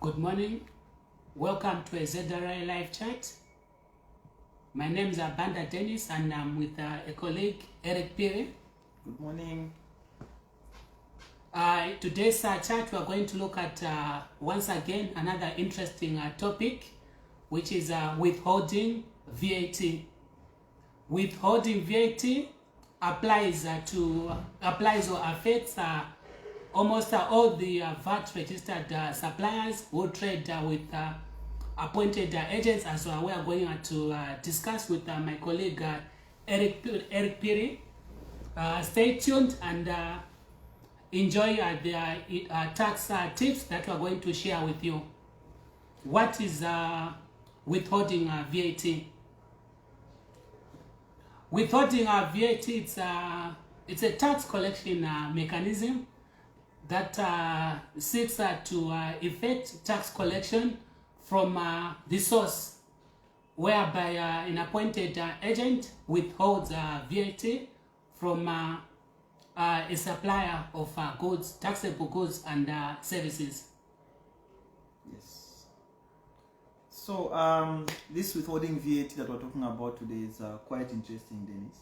Good morning. Welcome to a ZRI live chat. My name is Abanda Dennis and I'm with a colleague, Eric Piri. Good morning. Today's chat we are going to look at once again another interesting topic, which is withholding VAT. Withholding VAT applies or affects almost all the VAT registered suppliers who trade with appointed agents, as we are going to discuss with my colleague Eric Piri. Stay tuned and enjoy the tax tips that we are going to share with you. What is withholding VAT? Withholding VAT, it's a tax collection mechanism that seeks to effect tax collection from the source, whereby an appointed agent withholds VAT from a supplier of goods, taxable goods and services. Yes. So this withholding VAT that we're talking about today is quite interesting, Dennis.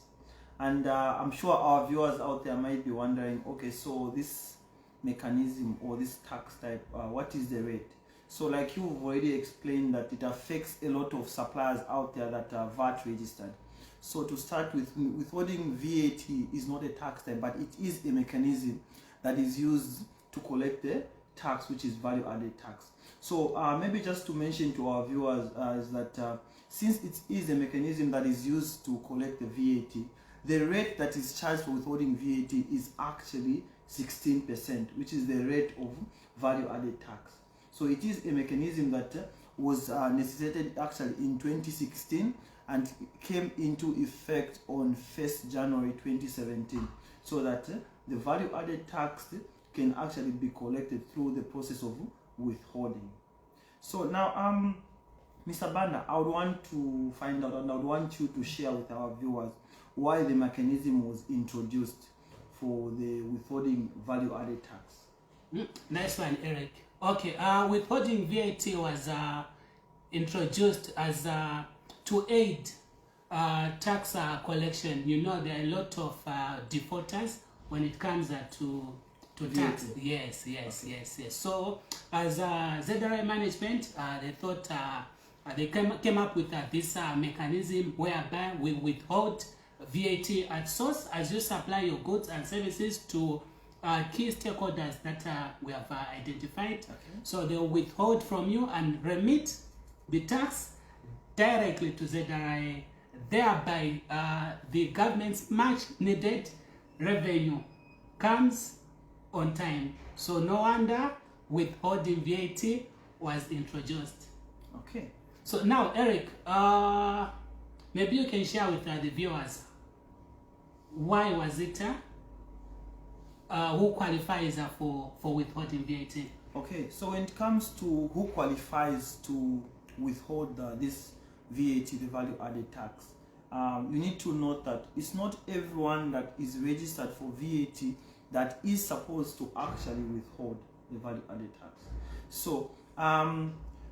And I'm sure our viewers out there might be wondering, okay, so this mechanism or this tax type, what is the rate? So like you've already explained that it affects a lot of suppliers out there that are VAT registered. So to start with, withholding VAT is not a tax type, but it is a mechanism that is used to collect the tax, which is value added tax. So maybe just to mention to our viewers is that since it is a mechanism that is used to collect the VAT, the rate that is charged for withholding VAT is actually 16%, which is the rate of value added tax. So it is a mechanism that was necessitated actually in 2016 and came into effect on 1st January 2017, so that the value added tax can actually be collected through the process of withholding. So now Mr. Banda, I would want to find out and I would want you to share with our viewers why the mechanism was introduced for the withholding value added tax. Nice one, Eric. Okay, withholding VAT was introduced as to aid tax collection. You know, there are a lot of defaulters when it comes to tax. Yes. So as ZRI management, they thought they came up with this mechanism whereby we withhold VAT at source as you supply your goods and services to key stakeholders that we have identified. Okay. So they will withhold from you and remit the tax directly to ZRI. Thereby, the government's much needed revenue comes on time. So no wonder withholding VAT was introduced. Okay. So now, Eric, maybe you can share with the viewers why was it who qualifies for withholding VAT? Okay, so when it comes to who qualifies to withhold this VAT, the value added tax, you need to note that it's not everyone that is registered for VAT that is supposed to actually withhold the value added tax. So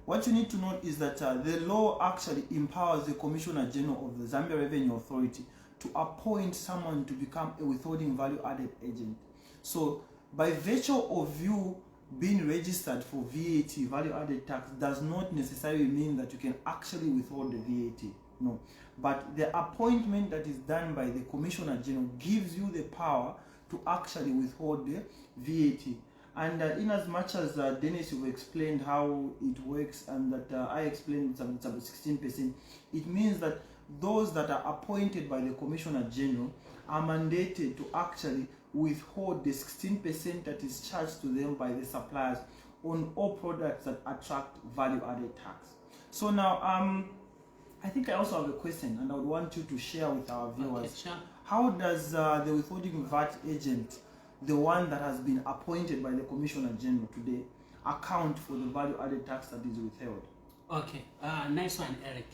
what you need to note is that the law actually empowers the Commissioner General of the Zambia Revenue Authority to appoint someone to become a withholding value added agent. So by virtue of you being registered for VAT, value added tax, does not necessarily mean that you can actually withhold the VAT. No. But the appointment that is done by the Commissioner General gives you the power to actually withhold the VAT. And in as much as Dennis, you've explained how it works and that I explained it's about 16%, it means that those that are appointed by the Commissioner General are mandated to actually withhold the 16% that is charged to them by the suppliers on all products that attract value added tax. So now I think I also have a question and I would want you to share with our viewers. Okay, sure. How does the withholding VAT agent, the one that has been appointed by the Commissioner General today, account for the value added tax that is withheld? Okay, nice one, Eric.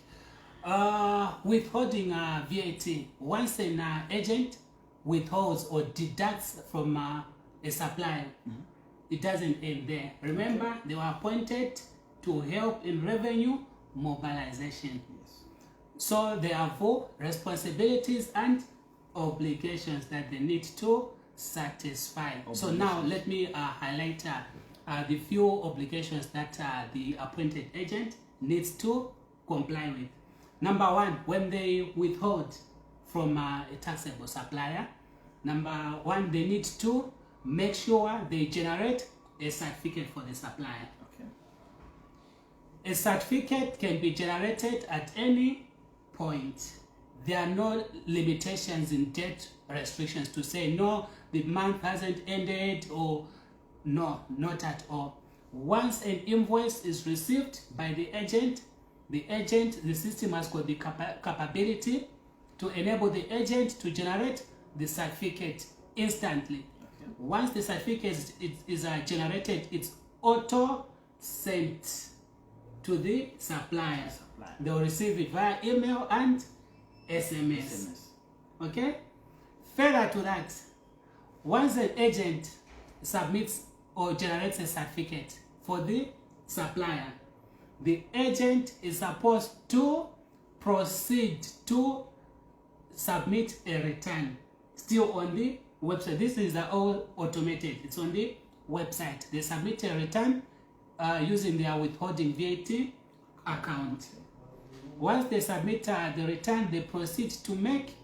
Withholding VAT, once an agent withholds or deducts from a supplier, it doesn't end there. Remember, they were appointed to help in revenue mobilization. Yes. So there are 4 responsibilities and obligations that they need to satisfy. So now let me highlight the few obligations that the appointed agent needs to comply with. Number 1, when they withhold from a taxable supplier, number 1, they need to make sure they generate a certificate for the supplier. Okay. A certificate can be generated at any point. There are no limitations in date restrictions to say, no, the month hasn't ended, or no, not at all. Once an invoice is received by the agent, the system has got the capability to enable the agent to generate the certificate instantly. Okay. Once the certificate is generated, it's auto sent to the supplier. They will receive it via email and SMS. Okay? Further to that, once an agent submits or generates a certificate for the supplier, the agent is supposed to proceed to submit a return. Still on the website. This is all automated. It's on the website. They submit a return using their withholding VAT account. Once they submit the return, they proceed to make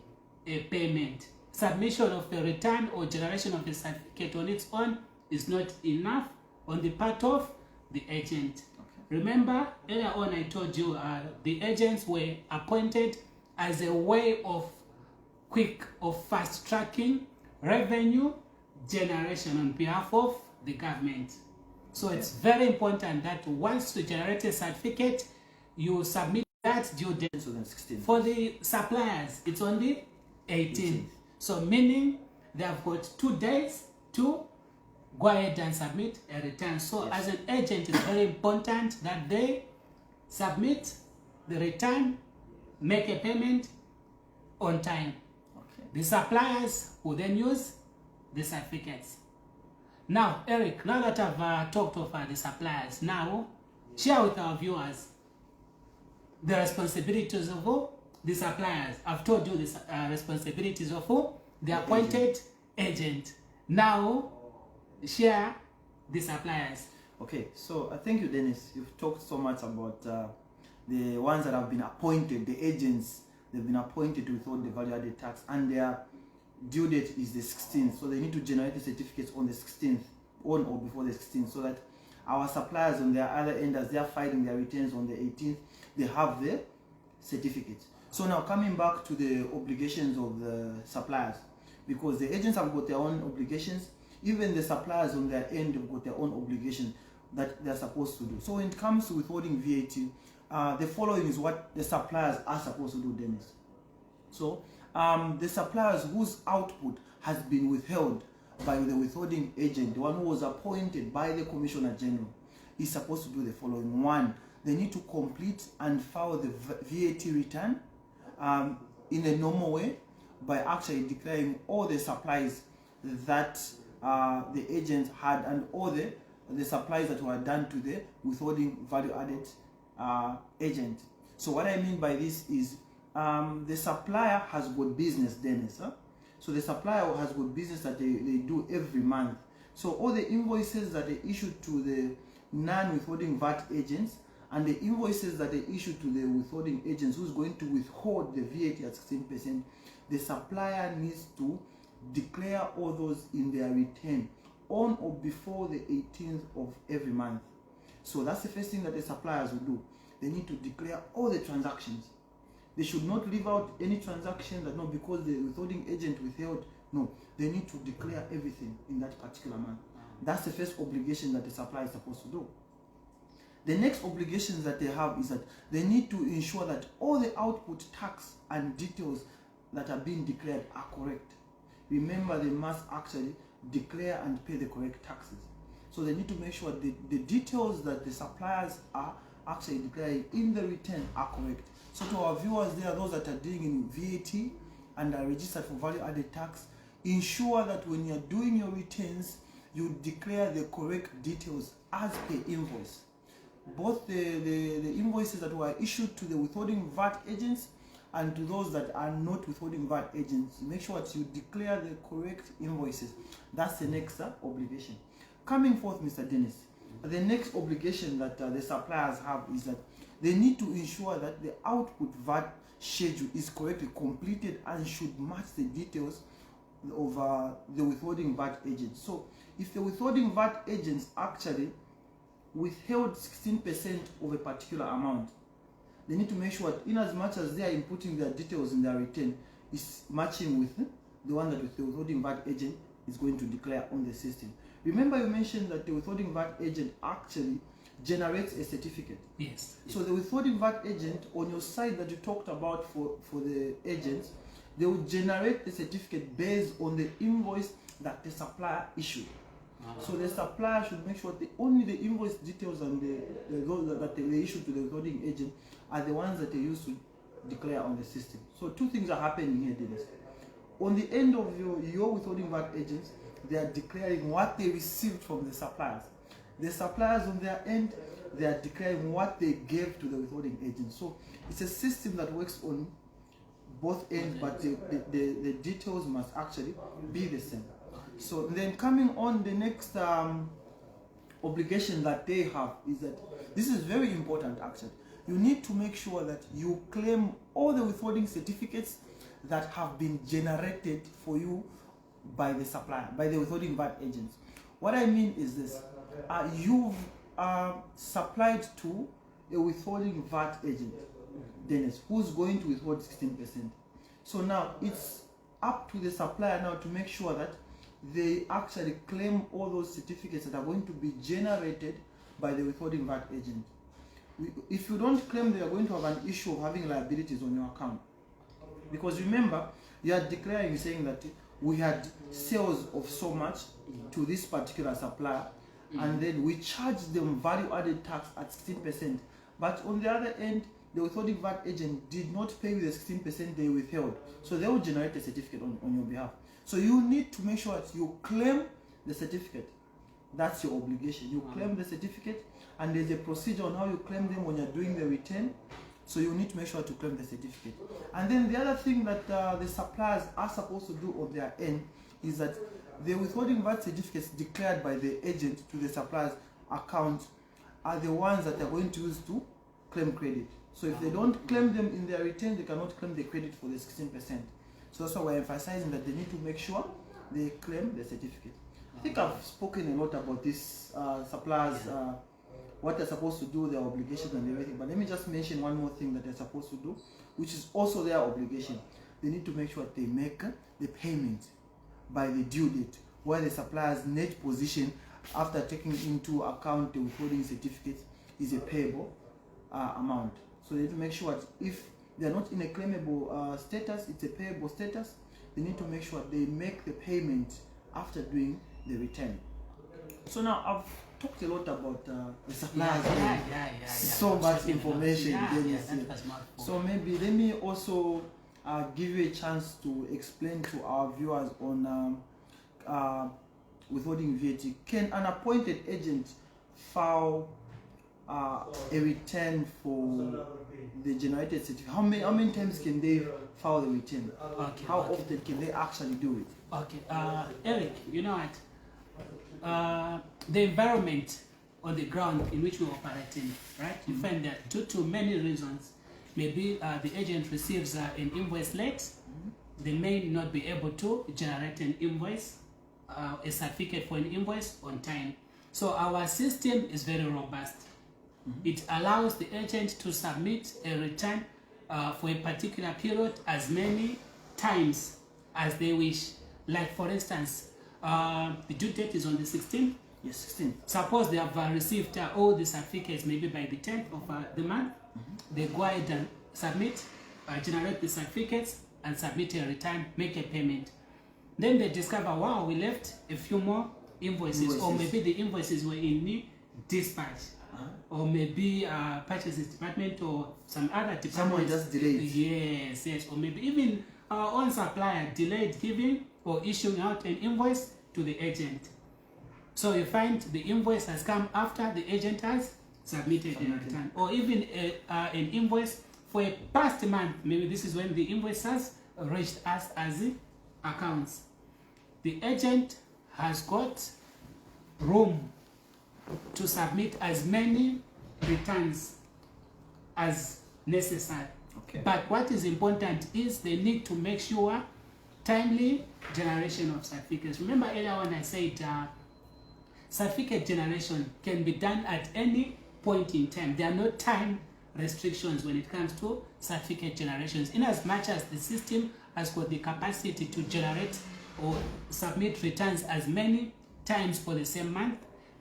a payment. Submission of the return or generation of the certificate on its own is not enough on the part of the agent. Okay. Remember, earlier on I told you the agents were appointed as a way of quick or fast tracking revenue generation on behalf of the government. So it's very important that once you generate a certificate, you submit that due date. For the suppliers, it's on the 18th. So meaning they have got 2 days to go ahead and submit a return. So as an agent, it's very important that they submit the return, make a payment on time. Okay. The suppliers will then use the certificates. Now, Eric, now that I've talked of the suppliers, now share with our viewers the responsibilities of the suppliers. I've told you the responsibilities of the appointed agent. Now, share the suppliers. Okay, so thank you, Dennis. You've talked so much about the ones that have been appointed, the agents. They've been appointed to withhold the value-added tax, and their due date is the 16th. So they need to generate the certificates on the 16th, on or before the 16th, so that our suppliers on their other end, as they are filing their returns on the 18th, they have the certificates. So now coming back to the obligations of the suppliers, because the agents have got their own obligations, even the suppliers on their end have got their own obligations that they're supposed to do. So when it comes to withholding VAT, the following is what the suppliers are supposed to do, Dennis. So the suppliers whose output has been withheld by the withholding agent, the one who was appointed by the Commissioner General, is supposed to do the following. 1, they need to complete and file the VAT return in a normal way by actually declaring all the supplies that the agent had and all the supplies that were done to the withholding value-added agent. So what I mean by this is the supplier has got business, Dennis. So the supplier has got business that they do every month. So all the invoices that they issue to the non-withholding VAT agents and the invoices that they issue to the withholding agents who's going to withhold the VAT at 16%, the supplier needs to declare all those in their return on or before the 18th of every month. So that's the first thing that the suppliers will do. They need to declare all the transactions. They should not leave out any transaction that not because the withholding agent withheld. No, they need to declare everything in that particular month. That's the first obligation that the supplier is supposed to do. The next obligations that they have is that they need to ensure that all the output tax and details that are being declared are correct. Remember, they must actually declare and pay the correct taxes. So they need to make sure the details that the suppliers are actually declaring in the return are correct. So to our viewers, there are those that are dealing in VAT and are registered for value-added tax. Ensure that when you're doing your returns, you declare the correct details as per invoice. Both the invoices that were issued to the withholding VAT agents and to those that are not withholding VAT agents, make sure that you declare the correct invoices. That's the next obligation. Coming forth, Mr. Dennis, the next obligation that the suppliers have is that they need to ensure that the output VAT schedule is correctly completed and should match the details of the withholding VAT agent. So if the withholding VAT agents actually withheld 16% of a particular amount, they need to make sure that in as much as they are inputting their details in their return is matching with the one that the withholding VAT agent is going to declare on the system. Remember you mentioned that the withholding VAT agent actually generates a certificate. Yes. So the withholding VAT agent on your side that you talked about for the agents, they will generate the certificate based on the invoice that the supplier issued. So the supplier should make sure that only the invoice details and those that they issue to the withholding agent are the ones that they use to declare on the system. So two things are happening here, Dennis. On the end of your withholding VAT agents, they are declaring what they received from the suppliers. The suppliers on their end, they are declaring what they gave to the withholding agent. So it's a system that works on both ends, but the details must actually be the same. So then coming on, the next obligation that they have is that this is very important actually. You need to make sure that you claim all the withholding certificates that have been generated for you by the supplier, by the withholding VAT agents. What I mean is this: you've supplied to a withholding VAT agent, Dennis, who's going to withhold 16%. So now it's up to the supplier now to make sure that they actually claim all those certificates that are going to be generated by the withholding VAT agent. If you don't claim, they are going to have an issue of having liabilities on your account. Because remember, you are declaring, saying that we had sales of so much to this particular supplier, and then we charge them value-added tax at 16%. But on the other end, the withholding VAT agent did not pay you the 16% they withheld. So they will generate a certificate on your behalf. So you need to make sure that you claim the certificate. That's your obligation. You claim the certificate, and there's a procedure on how you claim them when you're doing the return. So you need to make sure to claim the certificate. And then the other thing that the suppliers are supposed to do on their end is that the withholding VAT certificates declared by the agent to the supplier's account are the ones that they're going to use to claim credit. So if they don't claim them in their return, they cannot claim the credit for the 16%. So that's why we're emphasizing that they need to make sure they claim the certificate. I think I've spoken a lot about this suppliers, what they're supposed to do, their obligations and everything. But let me just mention one more thing that they're supposed to do, which is also their obligation. They need to make sure that they make the payment by the due date, where the supplier's net position after taking into account the withholding certificates is a payable amount. So they need to make sure that if they're not in a claimable status, it's a payable status, they need to make sure they make the payment after doing the return. So now I've talked a lot about the suppliers. So much information. So maybe let me also give you a chance to explain to our viewers on withholding VAT. Can an appointed agent file a return for the generated certificate? How many times can they file the return? How often can they actually do it? Okay, Eric, you know what? The environment on the ground in which we operate in, right? You find that due to many reasons, maybe the agent receives an invoice late, they may not be able to generate an invoice, a certificate for an invoice on time. So our system is very robust. It allows the agent to submit a return for a particular period as many times as they wish. Like for instance, the due date is on the 16th. Yes, 16th. Suppose they have received all the certificates maybe by the 10th of the month. They go ahead and submit, generate the certificates and submit a return, make a payment. Then they discover, wow, we left a few more invoices. Or maybe the invoices were in new dispatch. Or maybe purchases department or some other department. Someone just delayed. Yes. Or maybe even our own supplier delayed giving or issuing out an invoice to the agent. So you find the invoice has come after the agent has submitted a return, or even an invoice for a past month. Maybe this is when the invoice has reached us as the accounts. The agent has got room to submit as many returns as necessary. Okay. But what is important is they need to make sure timely generation of certificates. Remember earlier when I said certificate generation can be done at any point in time. There are no time restrictions when it comes to certificate generations, in as much as the system has got the capacity to generate or submit returns as many times for the same month.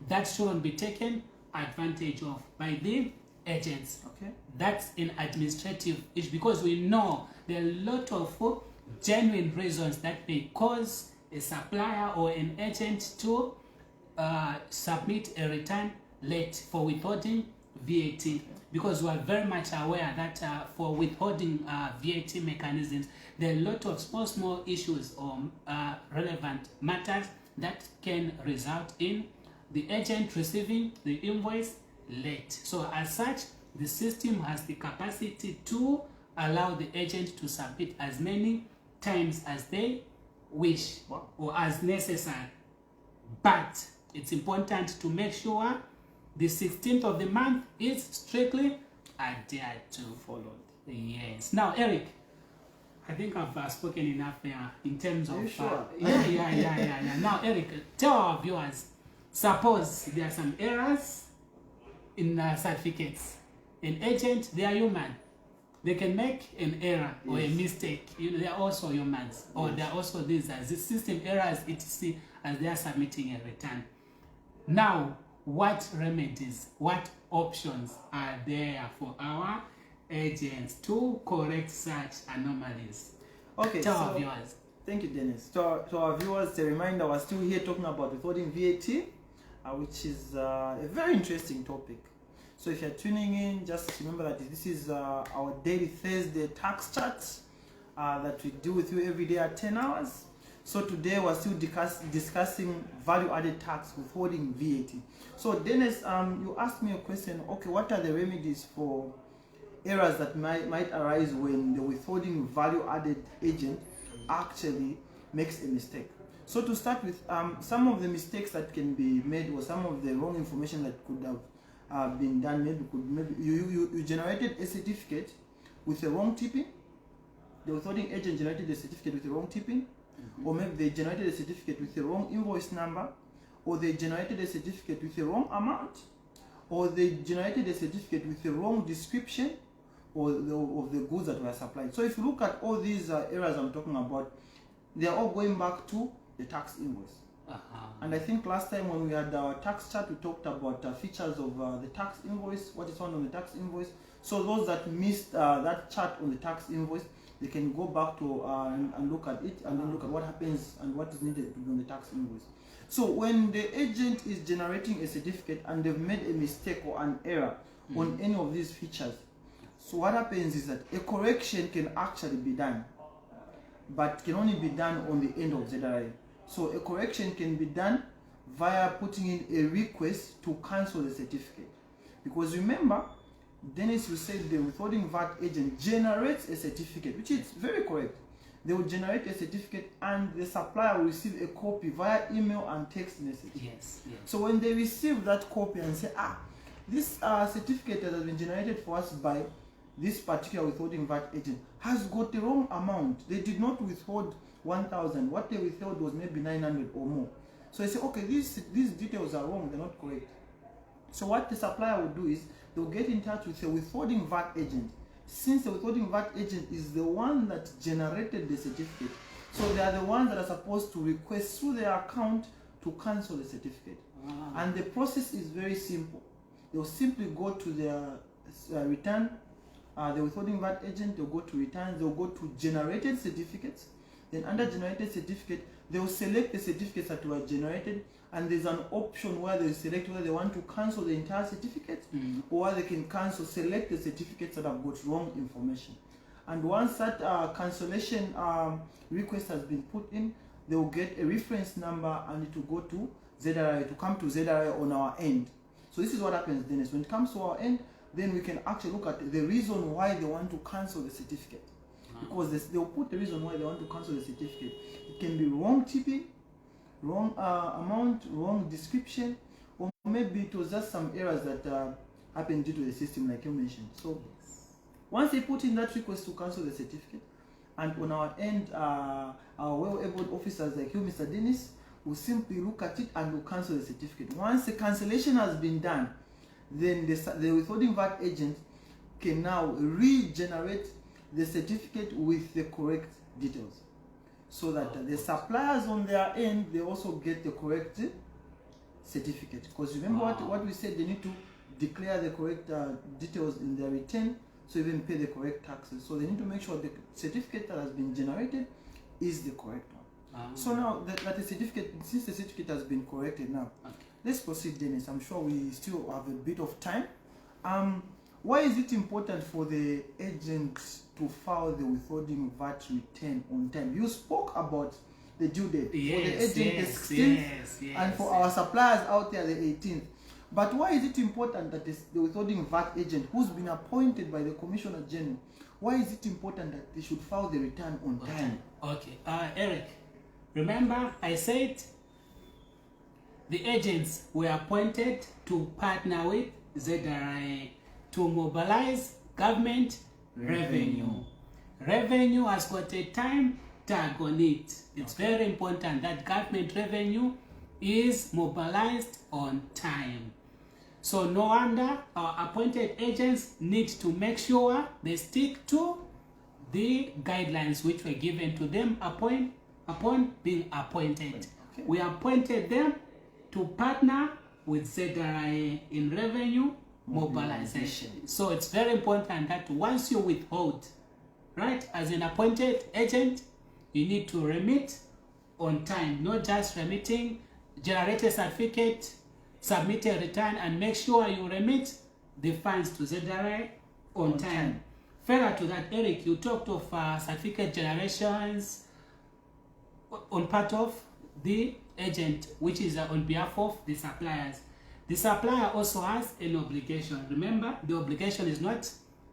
That shouldn't be taken advantage of by the agents. Okay. That's an administrative issue, because we know there are a lot of genuine reasons that may cause a supplier or an agent to submit a return late for withholding VAT, because we are very much aware that for withholding VAT mechanisms, there are a lot of small issues or relevant matters that can result in the agent receiving the invoice late. So as such, the system has the capacity to allow the agent to submit as many times as they wish or as necessary. But it's important to make sure the 16th of the month is strictly adhered to. Followed. Yes. Now, Eric, I think I've spoken enough in terms of... Are you sure? Yeah. Now, Eric, tell our viewers, suppose there are some errors in certificates. An agent, they are human. They can make an error or a mistake. You know, they are also humans. Or they are also these as the system errors, etc., as they are submitting a return. Now, what remedies, what options are there for our agents to correct such anomalies? Okay, Tell our viewers. Thank you, Dennis. To our viewers, a reminder, we're still here talking about withholding VAT, which is a very interesting topic. So if you're tuning in, just remember that this is our daily Thursday tax chat that we do with you every day at 10 hours. So today we're still discussing value-added tax, withholding VAT. So Dennis, you asked me a question, okay, what are the remedies for errors that might arise when the withholding value-added agent actually makes a mistake? So to start with, some of the mistakes that can be made, or some of the wrong information that could have been done, maybe you generated a certificate with the wrong tipping. The withholding agent generated a certificate with the wrong tipping, or maybe they generated a certificate with the wrong invoice number, or they generated a certificate with the wrong amount, or they generated a certificate with the wrong description of the goods that were supplied. So if you look at all these errors I'm talking about, they are all going back to the tax invoice. And I think last time when we had our tax chat, we talked about features of the tax invoice, what is found on the tax invoice. So those that missed that chart on the tax invoice, they can go back to and look at it, and then look at what happens and what is needed to be on the tax invoice. So when the agent is generating a certificate and they've made a mistake or an error on any of these features, so what happens is that a correction can actually be done, but can only be done on the end of ZRA. So a correction can be done via putting in a request to cancel the certificate. Because remember, Dennis, you said the withholding VAT agent generates a certificate, which is very correct. They will generate a certificate and the supplier will receive a copy via email and text message. Yes. So when they receive that copy and say, this certificate that has been generated for us by this particular withholding VAT agent has got the wrong amount. They did not withhold 1,000. What they withheld was maybe 900 or more. So I say, okay, these details are wrong. They're not correct. So what the supplier will do is they'll get in touch with the withholding VAT agent. Since the withholding VAT agent is the one that generated the certificate, so they are the ones that are supposed to request through their account to cancel the certificate. And the process is very simple. They'll simply go to their return, the withholding VAT agent, they'll go to returns, they'll go to generated certificates. Then under generated certificate, they'll select the certificates that were generated, and there's an option where they select whether they want to cancel the entire certificate or they can select the certificates that have got wrong information. And once that cancellation request has been put in, they will get a reference number and it will go to ZRI, to come to ZRI on our end. So this is what happens, Dennis. When it comes to our end, then we can actually look at the reason why they want to cancel the certificate. Because they'll put the reason why they want to cancel the certificate. It can be wrong tipping, wrong amount, wrong description, or maybe it was just some errors that happened due to the system, like you mentioned. So once they put in that request to cancel the certificate, and on our end, our well-able officers like you, Mr. Dennis, will simply look at it and will cancel the certificate. Once the cancellation has been done, then the withholding VAT agent can now regenerate the certificate with the correct details, so that the suppliers on their end, they also get the correct certificate. Because remember what we said, they need to declare the correct details in their return, so even pay the correct taxes. So they need to make sure the certificate that has been generated is the correct one. So now that the certificate, since the certificate has been corrected now, let's proceed, Dennis. I'm sure we still have a bit of time. Why is it important for the agent to file the withholding VAT return on time? You spoke about the due date. Yes, for the agent, the 16th, and for our suppliers out there, the 18th. But why is it important that the withholding VAT agent, who's been appointed by the Commissioner General, why is it important that they should file the return on time? Okay, Eric, remember I said the agents were appointed to partner with ZRI to mobilize government revenue. Revenue has got a time tag on it. It's very important that government revenue is mobilized on time. So no wonder our appointed agents need to make sure they stick to the guidelines which were given to them upon being appointed. Okay. We appointed them to partner with ZRI in revenue mobilization. So it's very important that once you withhold, right, as an appointed agent, you need to remit on time, not just remitting, generate a certificate, submit a return, and make sure you remit the funds to ZRI on time. Further to that, Eric, you talked of certificate generations on part of the agent, which is on behalf of the suppliers. The supplier also has an obligation. Remember, the obligation is not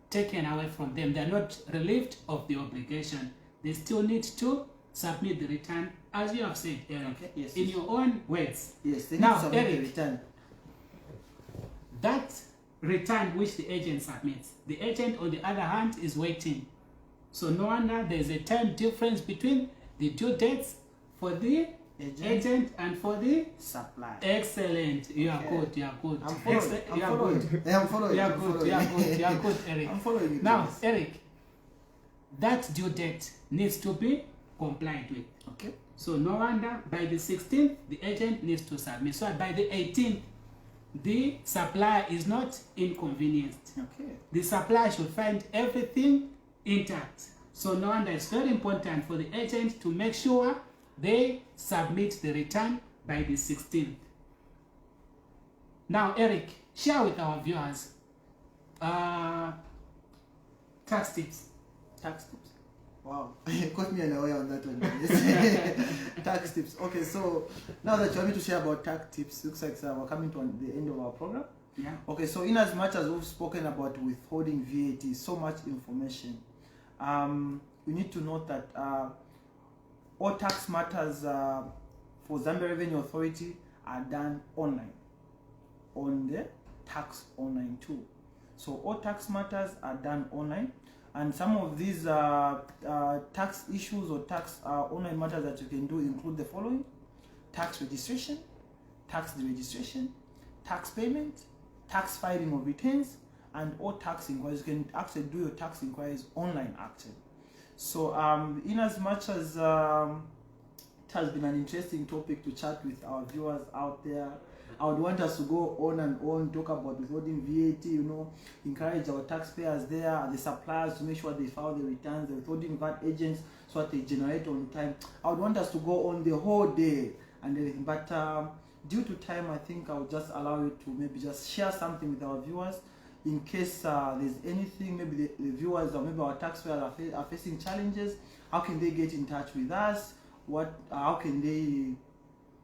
taken away from them. They are not relieved of the obligation. They still need to submit the return, as you have said, Eric, in your own words. Yes, they need to submit the return. That return which the agent submits, the agent, on the other hand, is waiting. So no wonder there's a time difference between the due dates for the agent and for the supplier. Excellent. You are good. You are good. I'm following. I'm following. You are good. You are good. You are good, Eric. I'm following you. Now, Eric, that due date needs to be complied with. Okay. So no wonder by the 16th the agent needs to submit. So by the 18th, the supplier is not inconvenienced. Okay. The supplier should find everything intact. So no wonder it's very important for the agent to make sure they submit the return by the 16th. Now, Eric, share with our viewers tax tips. Tax tips. Wow, you caught me away on that one. Yes. Tax tips. Okay, so now that you want me to share about tax tips, looks like we're coming to the end of our program. Yeah. Okay, so in as much as we've spoken about withholding VAT, so much information, we need to note that all tax matters for Zambia Revenue Authority are done online on the tax online tool. So all tax matters are done online, and some of these tax issues or tax online matters that you can do include the following: tax registration, tax deregistration, tax payment, tax filing of returns, and all tax inquiries. You can actually do your tax inquiries online actually. So in as much as it has been an interesting topic to chat with our viewers out there, I would want us to go on and on, talk about withholding VAT, you know, encourage our taxpayers there, the suppliers to make sure they file the returns, the withholding VAT agents so that they generate on time. I would want us to go on the whole day and everything, but due to time, I think I'll just allow you to maybe just share something with our viewers in case there's anything, maybe the viewers or maybe our taxpayers are facing challenges. How can they get in touch with us? How can they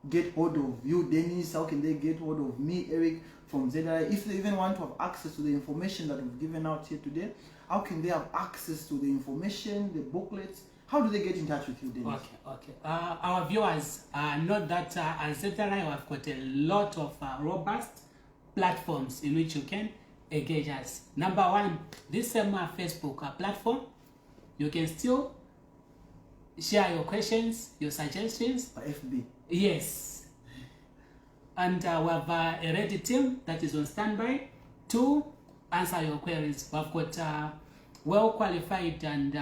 get hold of you, Dennis? How can they get hold of me, Eric, from ZRI? If they even want to have access to the information that we've given out here today, how can they have access to the information, the booklets? How do they get in touch with you, Dennis? Okay. Our viewers know that as ZRI, have got a lot of robust platforms in which you can engage us. Number one, this same Facebook platform, you can still share your questions, your suggestions. FB. Yes. And we have a ready team that is on standby to answer your queries. We've got well qualified and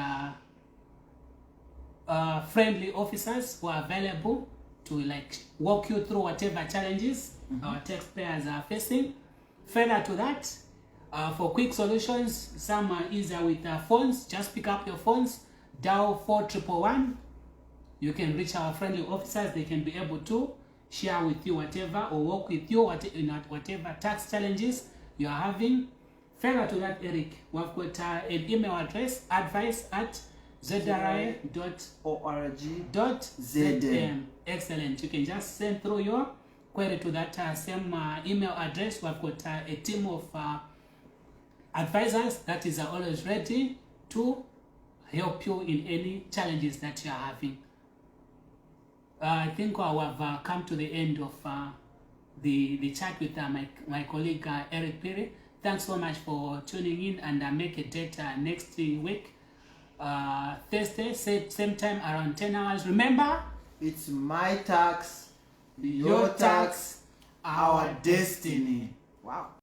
friendly officers who are available to walk you through whatever challenges our taxpayers are facing. Further to that, for quick solutions, some are easier with phones. Just pick up your phones, dial 4111. You can reach our friendly officers. They can be able to share with you whatever or work with you whatever tax challenges you are having. Further to that, Eric, we've got an email address, advice@zri.org.zm. Excellent. You can just send through your query to that same email address. We've got a team of advisors that is always ready to help you in any challenges that you are having. I think we have come to the end of the chat with my colleague Eric Piri. Thanks so much for tuning in, and make a date next week, Thursday, same time around 10 hours. Remember, it's my tax, your tax, our destiny. Wow.